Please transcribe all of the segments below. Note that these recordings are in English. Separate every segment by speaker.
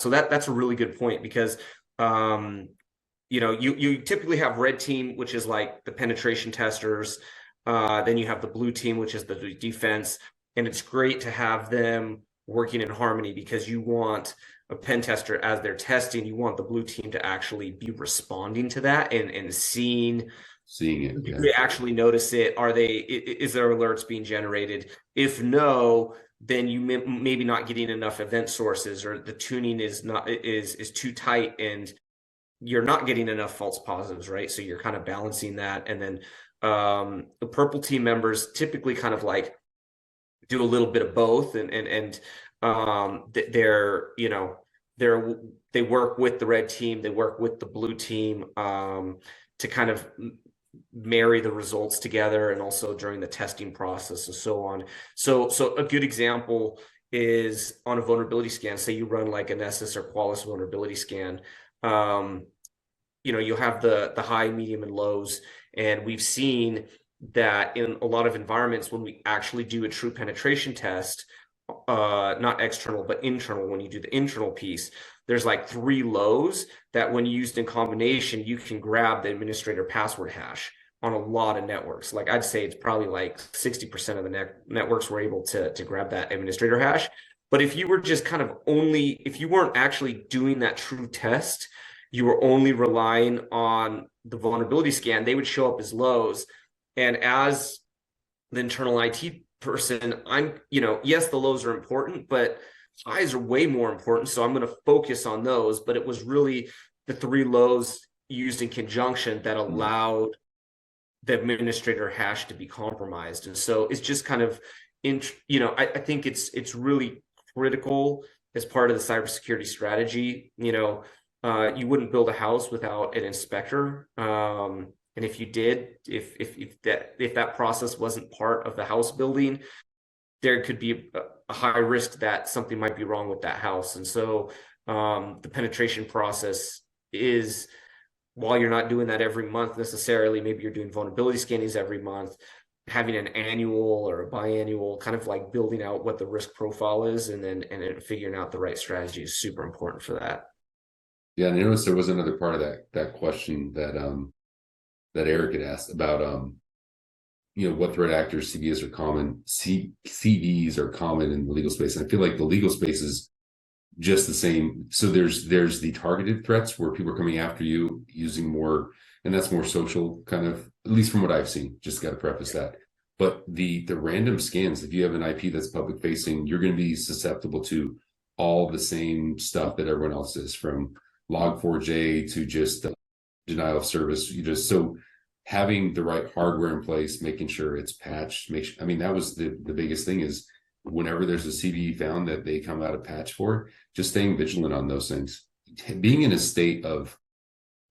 Speaker 1: So that's a really good point because you typically have red team, which is like the penetration testers. Then you have the blue team, which is the defense, and it's great to have them working in harmony because you want a pen tester as they're testing, you want the blue team to actually be responding to that and seeing
Speaker 2: it.
Speaker 1: Do they actually notice it? Is there alerts being generated? If no, then you maybe not getting enough event sources, or the tuning is too tight and you're not getting enough false positives, right? So you're kind of balancing that. And then the purple team members typically kind of like do a little bit of both, and they work with the red team, they work with the blue team to kind of marry the results together, and also during the testing process and so on. So a good example is on a vulnerability scan. Say you run like a Nessus or Qualys vulnerability scan. You'll have the high, medium, and lows, and we've seen that in a lot of environments when we actually do a true penetration test, not external but internal, when you do the internal piece, there's like 3 lows that when used in combination, you can grab the administrator password hash on a lot of networks. Like I'd say it's probably like 60% of the networks were able to grab that administrator hash. But if you were just kind of if you weren't actually doing that true test, you were only relying on the vulnerability scan, they would show up as lows. And as the internal IT person, yes, the lows are important, but highs are way more important. So I'm going to focus on those. But it was really the 3 lows used in conjunction that allowed the administrator hash to be compromised. And so it's just kind of, I think it's really critical as part of the cybersecurity strategy. You wouldn't build a house without an inspector. And if you did, if that process wasn't part of the house building, there could be a high risk that something might be wrong with that house. And so the penetration process is, while you're not doing that every month necessarily, maybe you're doing vulnerability scannings every month, having an annual or a biannual, kind of like building out what the risk profile is, and then figuring out the right strategy is super important for that.
Speaker 2: Yeah, and I noticed there was another part of that question that Eric had asked about what threat actors CVEs are common. CVEs are common in the legal space, and I feel like the legal space is just the same. So there's the targeted threats where people are coming after you using more, and that's more social kind of, at least from what I've seen. Just got to preface that. But the random scans, if you have an IP that's public facing, you're going to be susceptible to all the same stuff that everyone else is, from Log4j to just denial of service. So having the right hardware in place, making sure it's patched, that was the biggest thing, is whenever there's a CVE found that they come out of patch for, just staying vigilant on those things. Being in a state of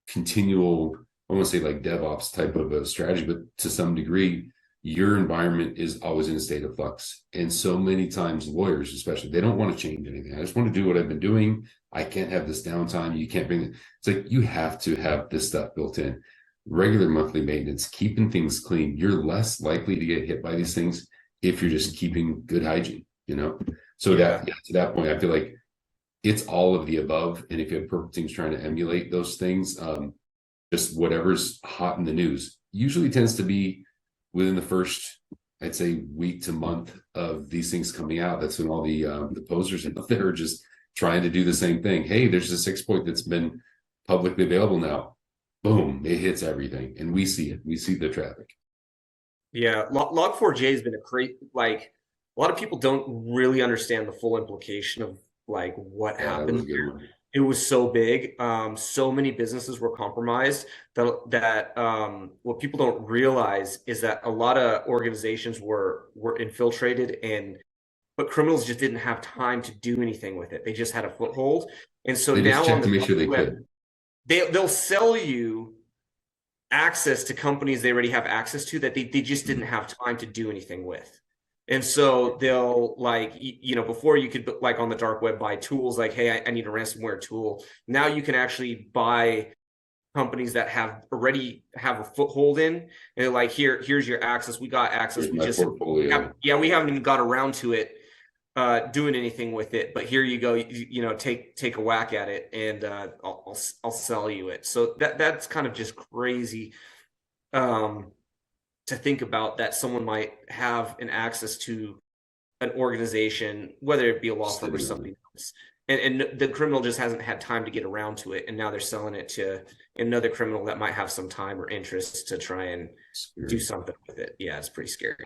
Speaker 2: continual, I want to say like DevOps type of a strategy, but to some degree, your environment is always in a state of flux. And so many times lawyers, especially, they don't want to change anything. I just want to do what I've been doing. I can't have this downtime. You can't bring it. It's like, you have to have this stuff built in. Regular monthly maintenance, keeping things clean. You're less likely to get hit by these things if you're just keeping good hygiene, So to that point, I feel like it's all of the above. And if you have purple teams trying to emulate those things, just whatever's hot in the news usually tends to be within the first, I'd say, week to month of these things coming out. That's when all the posers out there are just trying to do the same thing. Hey, there's this exploit that's been publicly available now. Boom, it hits everything, and we see it. We see the traffic.
Speaker 1: Yeah, Log4j has been a lot of people don't really understand the full implication of like what happened here. It was so big. So many businesses were compromised that what people don't realize is that a lot of organizations were infiltrated, but criminals just didn't have time to do anything with it. They just had a foothold. And so
Speaker 2: they
Speaker 1: now
Speaker 2: just to make sure they could.
Speaker 1: They'll sell you access to companies they already have access to that they just didn't have time to do anything with. And so they'll before you could on the dark web buy tools like, hey, I need a ransomware tool. Now you can actually buy companies that already have a foothold in, and they're like, here's your access. We got access. We haven't even got around to it. doing anything with it, but here you go, you know, take a whack at it, and I'll sell you it. So that's kind of just crazy to think about, that someone might have an access to an organization, whether it be a law firm or something else, and the criminal just hasn't had time to get around to it, and now they're selling it to another criminal that might have some time or interest to try and do something with it. Yeah, it's pretty scary.